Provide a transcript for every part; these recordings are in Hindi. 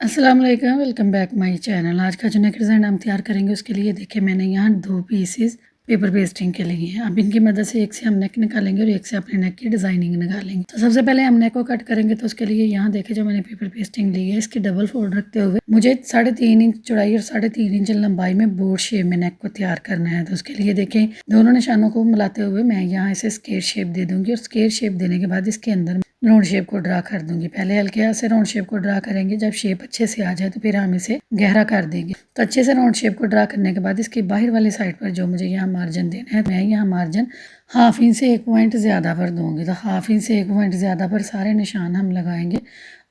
अस्सलाम वालेकुम, वेलकम बैक माय चैनल। आज का जो नेक डिज़ाइन हम तैयार करेंगे उसके लिए देखिए मैंने यहाँ 2 पीसेस पेपर पेस्टिंग के लिए हैं। अब इनकी मदद से एक से हम नेक निकालेंगे और एक से अपने नेक की डिज़ाइनिंग निकालेंगे। तो सबसे पहले हम नेक को कट करेंगे, तो उसके लिए यहाँ देखिए जो मैंने पेपर पेस्टिंग ली है इसकी डबल फोल्ड रखते हुए मुझे 3.5 इंच चौड़ाई और 3.5 इंच लंबाई में बोर्ड शेप में नेक को तैयार करना है। तो उसके लिए देखें दोनों निशानों को मिलाते हुए मैं यहाँ इसे स्क्वायर शेप दे दूंगी और स्क्वायर शेप देने के बाद इसके अंदर राउंड शेप को ड्रा कर दूंगी। पहले हल्के हाथ से राउंड शेप को ड्रा करेंगे, जब शेप अच्छे से आ जाए तो फिर हम इसे गहरा कर देंगे। तो अच्छे से राउंड शेप को ड्रा करने के बाद इसकी बाहर वाली साइड पर जो मुझे यहाँ मार्जिन देना है, मैं यहाँ मार्जिन 1/2 इंच से 1 पॉइंट ज़्यादा पर दूंगी। तो 1/2 इंच से 1 पॉइंट ज़्यादा पर सारे निशान हम लगाएंगे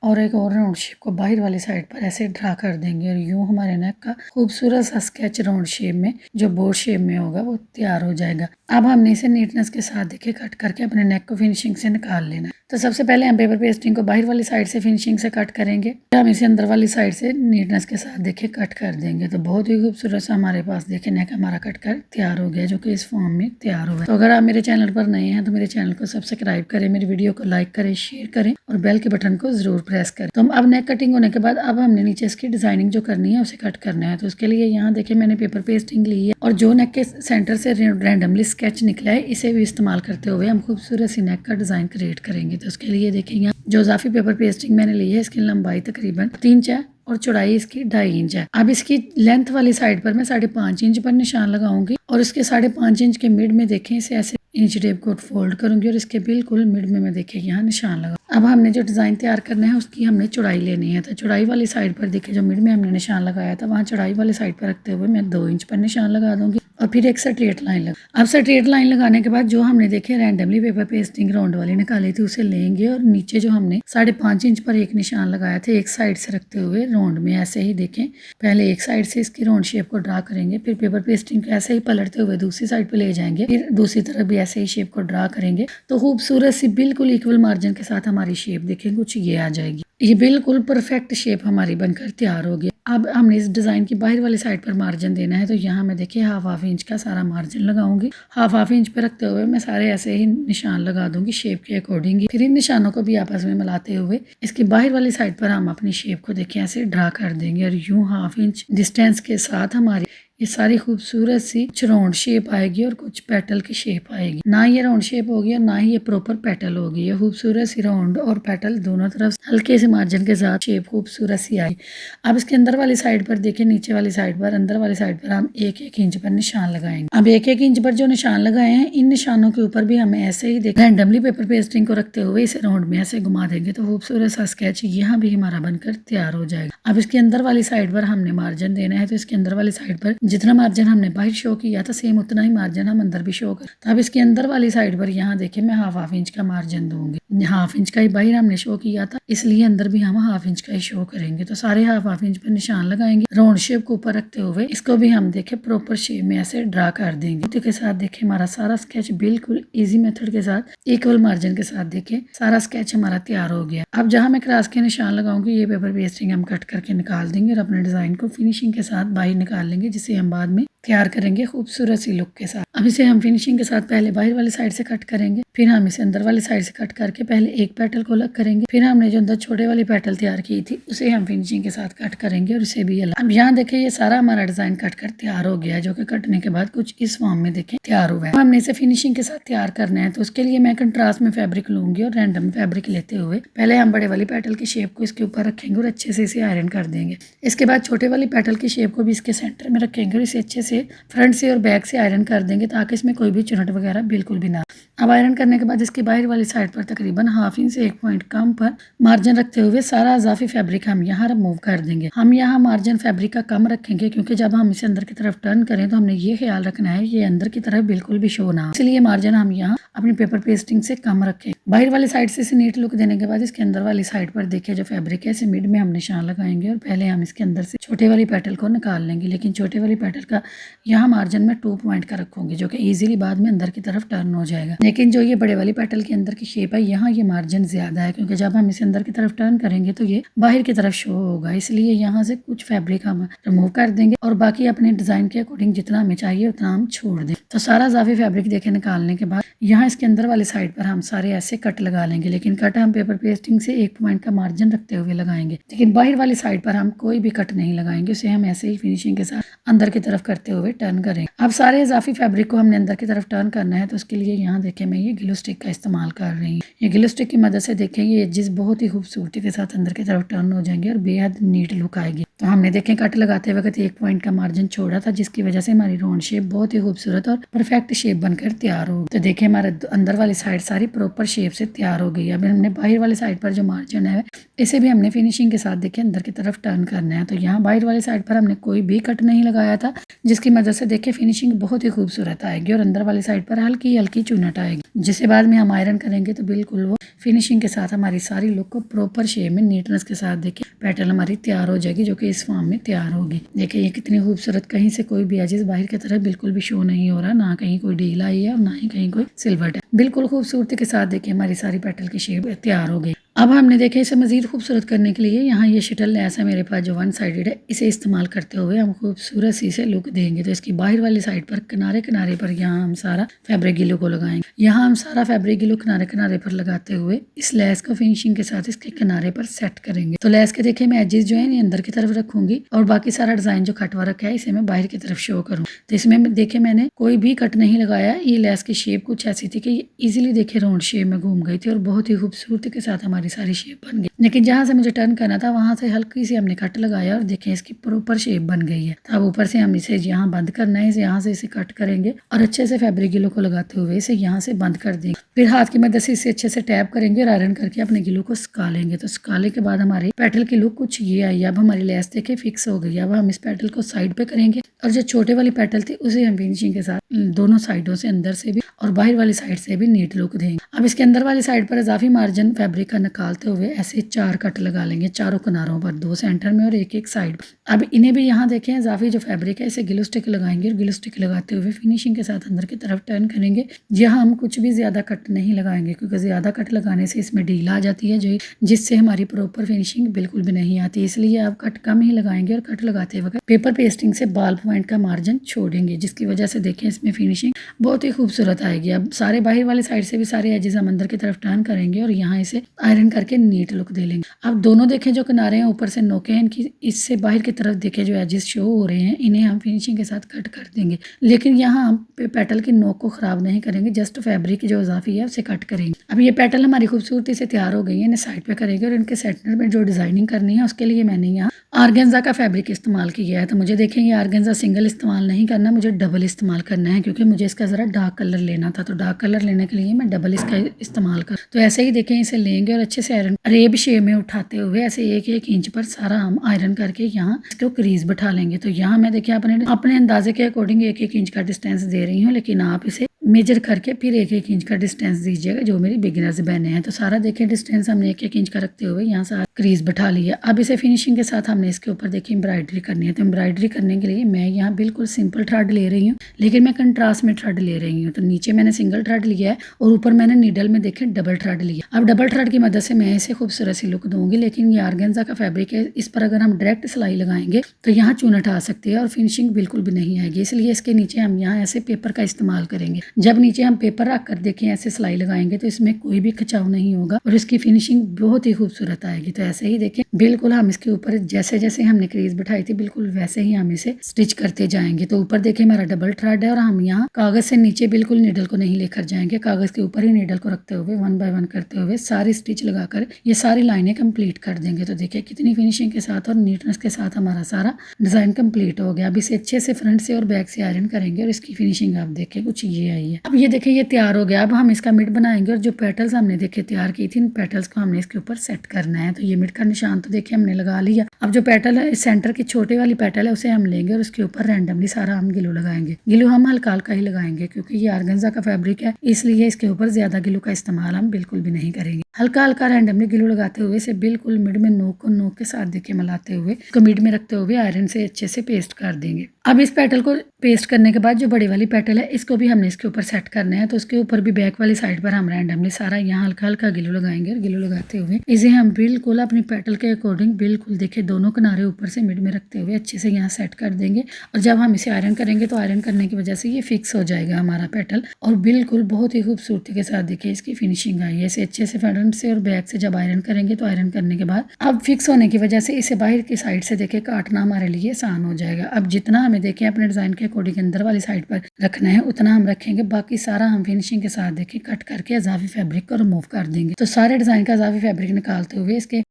और एक और राउंड शेप को बाहर वाली साइड पर ऐसे ड्रा कर देंगे और यूँ हमारे नेक का खूबसूरत सा स्केच राउंड शेप में जो बोर्ड शेप में होगा वो तैयार हो जाएगा। अब हमने इसे नीटनेस के साथ देखिए कट करके अपने नेक को फिनिशिंग से निकाल लेना है। तो सबसे पहले हम पेपर पेस्टिंग को बाहर वाली साइड से फिनिशिंग से कट करेंगे, हम इसे अंदर वाली साइड से नीटनेस के साथ देखिए कट कर देंगे। तो बहुत ही खूबसूरत सा हमारे पास देखिए नेक हमारा कट कर तैयार हो गया, जो कि इस फॉर्म में तैयार हुआ है। तो अगर आप मेरे चैनल पर नए हैं तो मेरे चैनल को सब्सक्राइब करें, मेरी वीडियो को लाइक करें, शेयर करें और बेल के बटन को जरूर प्रेस करें। तो अब नेक कटिंग होने के बाद अब हमने नीचे इसकी डिजाइनिंग जो करनी है उसे कट करना है। तो उसके लिए यहाँ देखिए मैंने पेपर पेस्टिंग ली है और जो नेक के सेंटर से रैंडमली स्केच निकला है इसे भी इस्तेमाल करते हुए हम खूबसूरत सी नेक का डिजाइन क्रिएट करेंगे। तो उसके लिए देखिए यहाँ जो इजाफी पेपर पेस्टिंग मैंने ली है इसकी लंबाई तकरीबन 3 इंच है और चौड़ाई इसकी 2.5 इंच है। अब इसकी लेंथ वाली साइड पर मैं 5.5 इंच पर निशान लगाऊंगी और इसके 5.5 इंच के मिड में देखें इसे ऐसे इंच टेप को फोल्ड करूंगी और इसके बिल्कुल मिड में मैं देखिए यहाँ निशान लगा। अब हमने जो डिजाइन तैयार करना है उसकी हमने चौड़ाई लेनी है। तो चौड़ाई वाली साइड पर देखिए जो मिड में हमने निशान लगाया था वहाँ चौड़ाई वाली साइड पर रखते हुए मैं 2 इंच पर निशान लगा दूंगी और फिर एक स्ट्रेट लाइन लगा। अब स्ट्रेट लाइन लगाने के बाद जो हमने देखे रैंडमली पेपर पेस्टिंग राउंड वाली निकाली थी उसे लेंगे और नीचे जो हमने 5.5 इंच पर एक निशान लगाया था एक साइड से रखते हुए राउंड में ऐसे ही देखें पहले एक साइड से इसकी राउंड शेप को ड्रा करेंगे, फिर पेपर पेस्टिंग को ऐसे ही पलटते हुए दूसरी साइड पर ले जाएंगे, फिर दूसरी तरफ भी ऐसे ही शेप को ड्रा करेंगे। तो खूबसूरत सी बिल्कुल इक्वल मार्जिन के साथ हमारी शेप देखें कुछ ये आ जाएगी। ये बिल्कुल परफेक्ट शेप हमारी बनकर तैयार होगी। अब हमने इस डिजाइन की बाहर वाली साइड पर मार्जिन देना है। तो यहाँ मैं देखिए 1/2 इंच का सारा मार्जिन लगाऊंगी। 1/2 इंच पे रखते हुए मैं सारे ऐसे ही निशान लगा दूंगी शेप के अकॉर्डिंग। फिर इन निशानों को भी आपस में मिलाते हुए इसकी बाहर वाली साइड पर हम अपनी शेप को देखिए ऐसे ड्रा कर देंगे और यूं 1/2 इंच डिस्टेंस के साथ हमारी ये सारी खूबसूरत सी राउंड शेप आएगी और कुछ पेटल की शेप आएगी। ना ये राउंड शेप होगी और ना ही ये प्रॉपर पेटल होगी। ये खूबसूरत सी राउंड और पेटल दोनों तरफ हल्के से मार्जिन के साथ शेप खूबसूरत सी आई। अब इसके अंदर वाली साइड पर देखिए नीचे वाली साइड पर अंदर वाली साइड पर हम 1-1 इंच पर निशान लगाएंगे। अब 1-1 इंच पर जो निशान लगाए हैं इन निशानों के ऊपर भी हमें ऐसे ही देख रैंडमली पेपर पेस्टिंग को रखते हुए इसे राउंड में ऐसे घुमा देंगे तो खूबसूरत सा स्केच यहाँ भी हमारा बनकर तैयार हो जाएगा। अब इसके अंदर वाली साइड पर हमने मार्जिन देना है। तो इसके अंदर वाली साइड पर जितना मार्जिन हमने बाहर शो किया था सेम उतना ही मार्जिन हम अंदर भी शो कर। तो अब इसके अंदर वाली साइड पर यहाँ देखिए मैं 1/2 इंच का मार्जिन दूंगी। 1/2 इंच का ही बाहर हमने शो किया था इसलिए अंदर भी हम 1/2 इंच का ही शो करेंगे। तो सारे 1/2 इंच पर निशान लगाएंगे, राउंड शेप को ऊपर रखते हुए इसको भी हम देखे प्रॉपर शेप में ऐसे ड्रा कर देंगे। के साथ देखिए हमारा सारा स्केच बिल्कुल इजी मेथड के साथ इक्वल मार्जिन के साथ देखिए सारा स्केच हमारा तैयार हो गया। अब जहाँ मैं क्रॉस के निशान लगाऊंगी ये पेपर पेस्टिंग हम कट करके निकाल देंगे और अपने डिजाइन को फिनिशिंग के साथ बाहर निकाल लेंगे, जिसे हम बाद में तैयार करेंगे खूबसूरत सी लुक के साथ। अब इसे हम फिनिशिंग के साथ पहले बाहर वाली साइड से कट करेंगे, फिर हम इसे अंदर वाली साइड से कट करके पहले एक पेटल को अलग करेंगे, फिर हमने जो अंदर छोटे वाली पेटल तैयार की थी उसे हम फिनिशिंग के साथ कट करेंगे और इसे भी अलग। अब यहाँ देखिए ये सारा हमारा डिजाइन कट कर तैयार हो गया है, जो कि कटने के बाद कुछ इस फॉर्म में देखें तैयार हुआ है। हमने इसे फिनिशिंग के साथ तैयार करना है। तो उसके लिए मैं कंट्रास्ट में फैब्रिक लूंगी और रैंडम फैब्रिक लेते हुए पहले हम बड़े वाली पेटल की शेप को इसके ऊपर रखेंगे और अच्छे से इसे आयरन कर देंगे। इसके बाद छोटे वाली पेटल की शेप को भी इसके सेंटर में रखेंगे और इसे अच्छे से फ्रंट से और बैक से आयरन कर देंगे ताकि इसमें कोई भी चुनट वगैरह बिल्कुल भी ना। अब आयरन करने के बाद इसकी बाहर वाली साइड पर तकरीबन 1/2 इंच से 1 पॉइंट कम पर मार्जिन रखते हुए सारा इजाफी फैब्रिक हम यहाँ रिमूव कर देंगे। हम यहाँ मार्जिन फैब्रिक का कम रखेंगे क्योंकि जब हम इसे अंदर की तरफ टर्न करें तो हमने ये ख्याल रखना है ये अंदर की तरफ बिल्कुल भी शो ना, इसलिए मार्जिन हम यहाँ अपनी पेपर पेस्टिंग से कम रखें। बाहर वाली साइड से इसे नीट लुक देने के बाद इसके अंदर वाली साइड पर देखिए जो फैब्रिक है इसे मिड में हम निशान लगाएंगे और पहले हम इसके अंदर से छोटे वाली पेटल को निकाल लेंगे, लेकिन छोटे वाली पेटल का यहाँ मार्जिन में 2 पॉइंट का रखूंगी जो कि इजीली बाद में अंदर की तरफ टर्न हो जाएगा। लेकिन जो ये बड़े वाली पेटल के अंदर की शेप है, यहाँ ये मार्जिन ज़्यादा है, क्योंकि जब हम इसे अंदर की तरफ टर्न करेंगे तो ये बाहर की तरफ शो होगा, इसलिए यहाँ से कुछ फैब्रिक हम रिमूव कर देंगे और बाकी अपने डिज़ाइन के अकॉर्डिंग जितना हमें चाहिए उतना हम छोड़ दें। तो सारा इजाफी फैब्रिक देखे निकालने के बाद यहाँ इसके अंदर वाली साइड पर हम सारे ऐसे कट लगा लेंगे, लेकिन कट हम पेपर पेस्टिंग से 1 पॉइंट का मार्जिन रखते हुए लगाएंगे, लेकिन बाहर वाली साइड पर हम कोई भी कट नहीं लगाएंगे, उसे हम ऐसे ही फिनिशिंग के साथ अंदर की तरफ करते हुए टर्न करेंगे। अब सारे इजाफी फैब्रिक को हमने अंदर की तरफ टर्न करना है, तो उसके लिए यहाँ देखें मैं ये ग्लू स्टिक का इस्तेमाल कर रही हूँ। ये ग्लू स्टिक की मदद से देखें ये एजेस बहुत ही खूबसूरती के साथ अंदर की तरफ टर्न हो जाएंगे और बेहद नीट लुक आएगी। तो हमने देखें कट लगाते वक्त 1 पॉइंट का मार्जिन छोड़ा था, जिसकी वजह से हमारी राउंड शेप बहुत ही खूबसूरत और परफेक्ट शेप बनकर तैयार हो। तो देखिए हमारे अंदर वाली साइड सारी प्रॉपर शेप से तैयार हो गई। अब हमने बाहर वाली साइड पर जो मार्जिन है इसे भी हमने फिनिशिंग के साथ देखिए अंदर की तरफ टर्न करना है। तो यहाँ बाहर वाली साइड पर हमने कोई भी कट नहीं लगाया था, जिसकी मदद से देखिए फिनिशिंग बहुत ही खूबसूरत आएगी और अंदर वाली साइड पर हल्की हल्की चुनट आएगी, जिसे बाद में हम आयरन करेंगे तो बिल्कुल वो फिनिशिंग के साथ हमारी सारी लुक को प्रॉपर शेप में नीटनेस के साथ देखिए पैटर्न हमारी तैयार हो जाएगी, जो कि इस फॉर्म में तैयार होगी। देखिए ये कितनी खूबसूरत, कहीं से कोई भी एजेस बाहर की तरफ बिल्कुल भी शो नहीं हो रहा, ना कहीं कोई ढील आई है और ना ही कहीं कोई सिल्वर है। बिल्कुल खूबसूरती के साथ देखिए हमारी सारी पेटल की शेप तैयार हो गई। अब हमने देखे इसे मजीद खूबसूरत करने के लिए यहाँ ये शटल लैस है मेरे पास जो 1 साइडेड है, इसे इस्तेमाल करते हुए हम खूबसूरत सी से लुक देंगे। तो इसकी बाहर वाली साइड पर किनारे किनारे पर यहाँ हम सारा फैब्रिक गिलो को लगाएंगे। यहाँ हम सारा फैब्रिक गिलो किनारे किनारे पर लगाते हुए इस लैस को फिनिशिंग के साथ इसके किनारे पर सेट करेंगे। तो लैस के देखिए मैं एजेस जो है ये अंदर की तरफ रखूंगी और बाकी सारा डिजाइन जो कट वर्क है इसे मैं बाहर की तरफ शो करूँ। तो इसमें देखिए मैंने कोई भी कट नहीं लगाया। ये लैस की शेप कुछ ऐसी थी कि इजीली देखिए राउंड शेप में घूम गई थी और बहुत ही खूबसूरती के साथ हमारी सारी शेप बन गई। लेकिन जहाँ से मुझे टर्न करना था वहां से हल्की सी हमने कट लगाया और देखें इसकी प्रॉपर शेप बन गई है। तो अब ऊपर से हम इसे यहाँ बंद करना है, यहाँ से इसे कट करेंगे और अच्छे से फैब्रिक गिलो को लगाते हुए इसे यहाँ से बंद कर देंगे। फिर हाथ की मदद से इसे अच्छे से टैप करेंगे और आयरन करके अपने गिलो को सुखा लेंगे। तो सुखाने के बाद हमारी पेटल की लुक कुछ ये आई। अब हमारी लेस देखे फिक्स हो गई। अब हम इस पेटल को साइड पे करेंगे और जो छोटे वाली पेटल थी उसे हम फिनिशिंग के साथ दोनों साइडों से अंदर से भी और बाहर वाली साइड से भी नीट लुक देंगे। अब इसके अंदर वाली साइड पर इजाफी मार्जिन फैब्रिक का निकालते हुए ऐसे 4 कट लगा लेंगे, चारों किनारों पर, 2 सेंटर में और एक साइड। अब इन्हें भी यहाँ देखें इजाफी जो फैब्रिक है इसे ग्लू स्टिक लगाएंगे और ग्लू स्टिक लगाते हुए फिनिशिंग के साथ अंदर की तरफ टर्न करेंगे। यहाँ हम कुछ भी ज्यादा कट नहीं लगाएंगे, क्योंकि ज्यादा कट लगाने से इसमें ढील आ जाती है जिससे हमारी प्रॉपर फिनिशिंग बिल्कुल भी नहीं आती। इसलिए आप कट कम ही लगाएंगे और कट लगाते वक्त पेपर पेस्टिंग से बाल पॉइंट का मार्जिन छोड़ेंगे, जिसकी वजह से देखें इसमें फिनिशिंग बहुत ही खूबसूरत आएगी। अब सारे बाहर वाली साइड से भी सारे एजेस हम अंदर की तरफ टर्न करेंगे और यहाँ इसे आयरन करके नीट लुक दे लेंगे। अब दोनों देखें जो किनारे हैं ऊपर से नोके हैं इनकी, इससे बाहर की तरफ देखें जो एजेस शो हो रहे हैं इन्हें हम फिनिशिंग के साथ कट कर देंगे। लेकिन यहाँ हम पेटल की नोक को खराब नहीं करेंगे, जस्ट फैब्रिक जो इजाफी है उसे कट करेंगे। अब ये पेटल हमारी खूबसूरती से तैयार हो गई है, इन्हें साइड पे करेंगे और इनके सेंटर में जो डिजाइनिंग करनी है उसके लिए मैंने यहाँ आर्गेन्जा का फैब्रिक इस्तेमाल किया है। तो मुझे देखें ये आर्गेन्जा सिंगल इस्तेमाल नहीं करना, मुझे डबल इस्तेमाल करना है, क्योंकि मुझे इसका ज़रा डार्क कलर लेना था। तो डार्क कलर लेने के लिए मैं डबल इसका इस्तेमाल कर। तो ऐसे ही देखें इसे लेंगे और अच्छे से आयरन रेब शेप में उठाते हुए ऐसे 1-1 इंच पर सारा हम आयरन करके यहाँ इसको क्रीज बैठा लेंगे। तो यहाँ मैं देखिए अपने अंदाजे के अकॉर्डिंग 1-1 इंच का डिस्टेंस दे रही हूँ, लेकिन आप इसे मेजर करके फिर 1-1 इंच का डिस्टेंस दीजिएगा जो मेरी बिगिनर्स बहने हैं। तो सारा देखिए डिस्टेंस हमने 1-1 इंच का रखते हुए यहाँ सारा क्रीज बैठा लिया। अब इसे फिनिशिंग के साथ हमने इसके ऊपर देखिए एम्ब्रॉयडरी करनी है। तो एम्ब्रॉयडरी करने के लिए मैं यहाँ बिल्कुल सिंपल थ्रेड ले रही हूँ, लेकिन मैं कंट्रास्ट में थ्रेड ले रही हूँ। तो नीचे मैंने सिंगल थ्रेड लिया है और ऊपर मैंने नीडल में देखे डबल थ्रेड लिया। अब डबल थ्रेड की मदद से मैं इसे खूबसूरत सी लुक दूंगी। लेकिन ये आर्गेन्जा का फैब्रिक है, इस पर अगर हम डायरेक्ट सिलाई लगाएंगे तो यहाँ चुनट आ सकती है और फिनिशिंग बिल्कुल भी नहीं आएगी। इसलिए इसके नीचे हम यहाँ ऐसे पेपर का इस्तेमाल करेंगे। जब नीचे हम पेपर रख कर देखें ऐसे सिलाई लगाएंगे तो इसमें कोई भी खिंचाव नहीं होगा और इसकी फिनिशिंग बहुत ही खूबसूरत आएगी। तो ऐसे ही देखें बिल्कुल हम इसके ऊपर जैसे जैसे हमने क्रीज बिठाई थी बिल्कुल वैसे ही हम इसे स्टिच करते जाएंगे। तो ऊपर देखिए हमारा डबल थ्रेड है और हम यहाँ कागज से नीचे बिल्कुल नीडल को नहीं लेकर जाएंगे, कागज के ऊपर ही नीडल को रखते हुए 1 बाय 1 करते हुए सारी स्टिच लगाकर ये सारी लाइनें कंप्लीट कर देंगे। तो देखिए कितनी फिनिशिंग के साथ और नीटनेस के साथ हमारा सारा डिजाइन कंप्लीट हो गया। अब इसे अच्छे से फ्रंट से और बैक से आयरन करेंगे और इसकी फिनिशिंग आप देखिए कुछ ये आई है। अब ये देखिए ये तैयार हो गया। अब हम इसका मिड बनाएंगे और जो पेटल्स हमने देखे तैयार की थी इन पेटल्स को हमने इसके ऊपर सेट करना है। तो ये मिड का निशान तो देखिए हमने लगा लिया। अब जो पेटल है सेंटर की छोटी वाली पेटल है उसे हम लेंगे और उसके ऊपर रैंडमली सारा हम गिलू लगाएंगे। गिलू हम हल्का हल्का ही लगाएंगे क्योंकि ये आर्गेन्जा का फैब्रिक है, इसलिए इसके ऊपर ज्यादा गिलू का इस्तेमाल हम बिल्कुल भी नहीं करेंगे। हल्का हल्का रैंडमली गिलू लगाते हुए इसे बिल्कुल मिड में नोक को नोक के साथ देखिए मिलाते हुए इसको मिड में रखते हुए आयरन से अच्छे से पेस्ट कर देंगे। अब इस पेटल को पेस्ट करने के बाद जो बड़ी वाली पेटल है इसको भी हमने इसके ऊपर सेट करना है। तो उसके ऊपर भी बैक वाली साइड पर हम रैंडमली सारा यहाँ हल्का हल्का ग्लू लगाएंगे और ग्लू लगाते हुए इसे हम बिल्कुल अपनी पेटल के अकॉर्डिंग बिल्कुल देखिए दोनों किनारे ऊपर से मिड में रखते हुए अच्छे से यहाँ सेट कर देंगे। और जब हम इसे आयरन करेंगे तो आयरन करने की वजह से ये फिक्स हो जाएगा हमारा पेटल और बिल्कुल बहुत ही खूबसूरती के साथ देखिए इसकी फिनिशिंग आई है। इसे अच्छे से फ्रंट से और बैक से जब आयरन करेंगे तो आयरन करने के बाद अब फिक्स होने की वजह से इसे बाहर की साइड से देखिए काटना हमारे लिए आसान हो जाएगा। अब जितना हमें देखें अपने डिजाइन के अकॉर्डिंग अंदर वाली साइड पर रखना है उतना हम रखेंगे, बाकी सारा हम फिनिशिंग के साथ देखिए कट करके इजाफी फैब्रिक को रिमूव कर देंगे। तो सारे डिजाइन का इजाफी फैब्रिक निकालते हुए इसके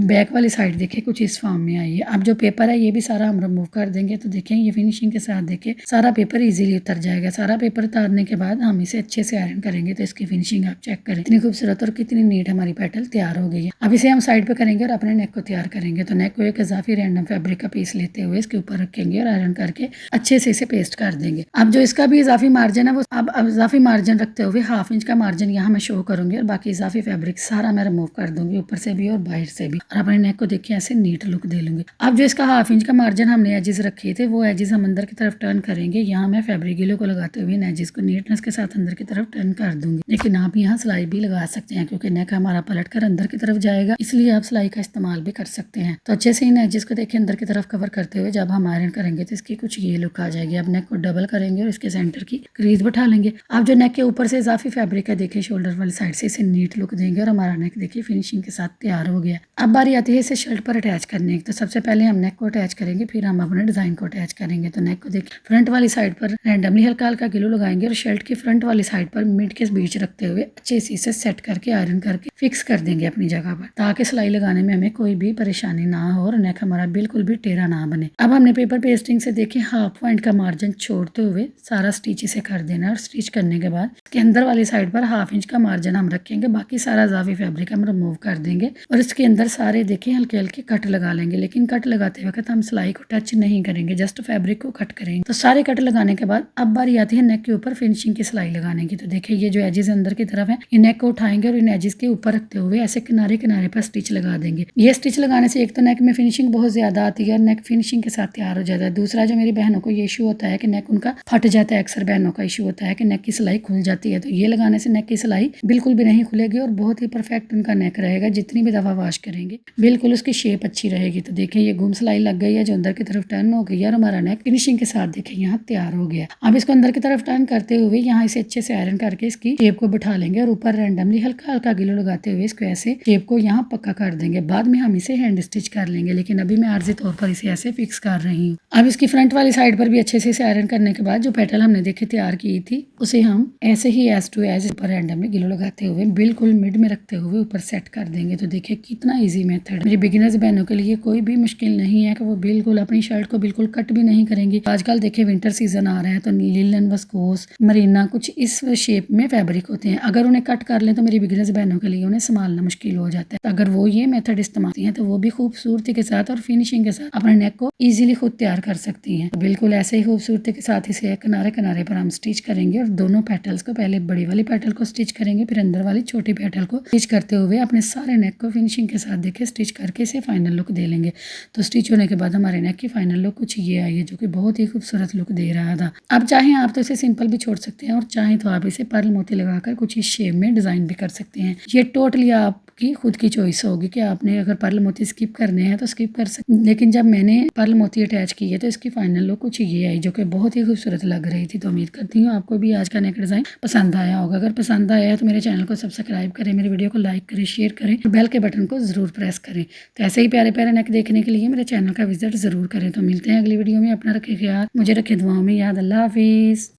बैक वाली साइड देखिए कुछ इस फॉर्म में आई है। अब जो पेपर है ये भी सारा हम रिमूव कर देंगे। तो देखें ये फिनिशिंग के साथ देखिए सारा पेपर इजीली उतर जाएगा। सारा पेपर उतारने के बाद हम इसे अच्छे से आयरन करेंगे तो इसकी फिनिशिंग आप चेक करें कितनी खूबसूरत और कितनी नीट हमारी पेटल तैयार हो गई है। अब इसे हम साइड पे करेंगे और अपने नेक को तैयार करेंगे। तो नेक को एक इजाफी रैंडम फैब्रिक का पीस लेते हुए इसके ऊपर रखेंगे और आयरन करके अच्छे से इसे पेस्ट कर देंगे। अब जो इसका भी इजाफी मार्जिन है वो अब इजाफी मार्जिन रखते हुए 1/2 इंच का मार्जिन यहाँ मैं शो करूंगी और बाकी इजाफी फैब्रिक सारा मैं रिमूव कर दूंगी ऊपर से भी और बाहर से भी, और अपने नेक को देखिए ऐसे नीट लुक दे लूंगी। अब जो इसका 1/2 इंच का मार्जिन हमने एजेस रखे थे वो एजेस हम अंदर की तरफ टर्न करेंगे। यहाँ मैं फैब्रिक ग्लू को लगाते हुए एजेस को नीटनेस के साथ अंदर की तरफ टर्न कर दूंगी। लेकिन आप यहाँ सिलाई भी लगा सकते हैं क्योंकि नेक हमारा पलट कर अंदर की तरफ जाएगा, इसलिए आप सिलाई का इस्तेमाल भी कर सकते हैं। तो अच्छे से इन एजेस को देखिए अंदर की तरफ कवर करते हुए जब हम आयरन करेंगे तो इसकी कुछ ये लुक आ जाएगी। अब नेक को डबल करेंगे और इसके सेंटर की क्रीज बैठा लेंगे। अब जो नेक के ऊपर से इजाफी फैब्रिक है देखिए शोल्डर वाली साइड से इसे नीट लुक देंगे और हमारा नेक देखिए फिनिशिंग के साथ तैयार हो गया। अब बारी आती है इसे शर्ट पर अटैच करने की। तो सबसे पहले हम नेक को अटैच करेंगे, फिर हम अपने डिजाइन को अटैच करेंगे। तो नेक को देखिए फ्रंट वाली साइड पर रैंडमली हल्का हल्का ग्लू लगाएंगे और शर्ट की फ्रंट वाली साइड पर मिड के बीच रखते हुए अच्छे से इसे सेट करके आयरन करके फिक्स कर देंगे अपनी जगह पर, ताकि सिलाई लगाने में हमें कोई भी परेशानी ना हो और नेक हमारा बिल्कुल भी टेढ़ा ना बने। अब हमने पेपर पेस्टिंग से देखिए 1/2 पॉइंट का मार्जिन छोड़ते हुए सारा स्टिच इसे कर देना और स्टिच करने के बाद इसके अंदर वाली साइड पर 1/2 इंच का मार्जिन हम रखेंगे। बाकी सारा इजाफी फैब्रिक हम रिमूव कर देंगे और इसके अंदर सारे देखिए हल्के हल्के कट लगा लेंगे। लेकिन कट लगाते वक्त हम सिलाई को टच नहीं करेंगे, जस्ट फैब्रिक को कट करेंगे। तो सारे कट लगाने के बाद अब बारी आती है नेक के ऊपर फिनिशिंग की सिलाई लगाने की। तो देखिए ये जो एजेस अंदर की तरफ है ये नेक को उठाएंगे और इन एजेस के ऊपर रखते हुए ऐसे किनारे किनारे पर स्टिच लगा देंगे। ये स्टिच लगाने से एक तो नेक में फिनिशिंग बहुत ज्यादा आती है और नेक फिनिशिंग के साथ तैयार हो जाता है। दूसरा जो मेरी बहनों को ये इशू होता है कि नेक उनका फट जाता है, अक्सर बहनों का इशू होता है कि नेक की सिलाई खुल जाती है। तो ये लगाने से नेक की सिलाई बिल्कुल भी नहीं खुलेगी और बहुत ही परफेक्ट उनका नेक रहेगा। जितनी भी दफा वॉश करेंगे बिल्कुल उसकी शेप अच्छी रहेगी। तो देखिए ये घूम सिलाई लग गई है जो अंदर की तरफ टर्न हो गई है और हमारा नेक फिनिशिंग के साथ देखिए यहाँ तैयार हो गया। अब इसको अंदर की तरफ टर्न करते हुए यहाँ इसे अच्छे से आयरन करके इसकी शेप को बिठा लेंगे और ऊपर रैंडमली हल्का हल्का ग्लू लगाते हुए इसको ऐसे शेप को यहाँ पक्का कर देंगे। बाद में हम इसे हैंड स्टिच कर लेंगे, लेकिन अभी मैं आर्जी तौर पर इसे ऐसे फिक्स कर रही हूँ। अब इसकी फ्रंट वाली साइड पर भी अच्छे से इसे आयरन करने के बाद जो पेटल हमने देखिए तैयार की थी उसे हम ऐसे ही एज टू एज ऊपर रैंडमली ग्लू लगाते हुए बिल्कुल मिड में रखते हुए ऊपर सेट कर देंगे। तो देखिए कितना ईजी मेथड, मेरी बिगिनर्स बहनों के लिए कोई भी मुश्किल नहीं है कि वो बिल्कुल अपनी शर्ट को बिल्कुल कट भी नहीं करेंगी। आजकल देखिए विंटर सीजन आ रहा है तो लिनन, विस्कोस, मरीना कुछ इस शेप में फैब्रिक होते हैं। अगर उन्हें कट कर लें तो मेरी बिगिनर्स बहनों के लिए उन्हें संभालना मुश्किल हो जाता है। तो अगर वो ये मेथड इस्तेमाल करती हैं तो वो भी खूबसूरती के साथ और फिनिशिंग के साथ अपने नेक को इजीली खुद तैयार कर सकती हैं। तो बिल्कुल ऐसे ही खूबसूरती के साथ इसे किनारे किनारे पर हम स्टिच करेंगे और दोनों पेटल्स को पहले बड़ी वाली पेटल को स्टिच करेंगे, फिर अंदर वाली छोटी पेटल को स्टिच करते हुए अपने सारे नेक को फिनिशिंग के साथ देखिए स्टिच करके इसे फाइनल लुक दे लेंगे। तो स्टिच होने के बाद हमारे नेक की फाइनल लुक कुछ ये आई है जो कि बहुत ही खूबसूरत लुक दे रहा था। अब चाहे आप तो इसे सिंपल भी छोड़ सकते हैं और चाहे तो आप इसे पर्ल मोती लगाकर कुछ इस शेप में डिजाइन भी कर सकते हैं। ये टोटली आपकी खुद की चॉइस होगी कि आपने अगर पर्ल मोती स्किप करने हैं तो स्किप कर सकते। लेकिन जब मैंने पर्ल मोती अटैच की है तो इसकी फाइनल लुक कुछ ये आई जो कि बहुत ही खूबसूरत लग रही थी। तो उम्मीद करती हूँ आपको भी आज का नेक डिजाइन पसंद आया होगा। अगर पसंद आया है तो मेरे चैनल को सब्सक्राइब करें, मेरे वीडियो को लाइक करें, शेयर करें और बेल के बटन को जरूर प्रेस करें। तो ऐसे ही प्यारे प्यारे नेक देखने के लिए मेरे चैनल का विजिट जरूर करें। तो मिलते हैं अगली वीडियो में। अपना रखें ख्याल, मुझे रखें दुआओं में याद। अल्लाह हाफिज।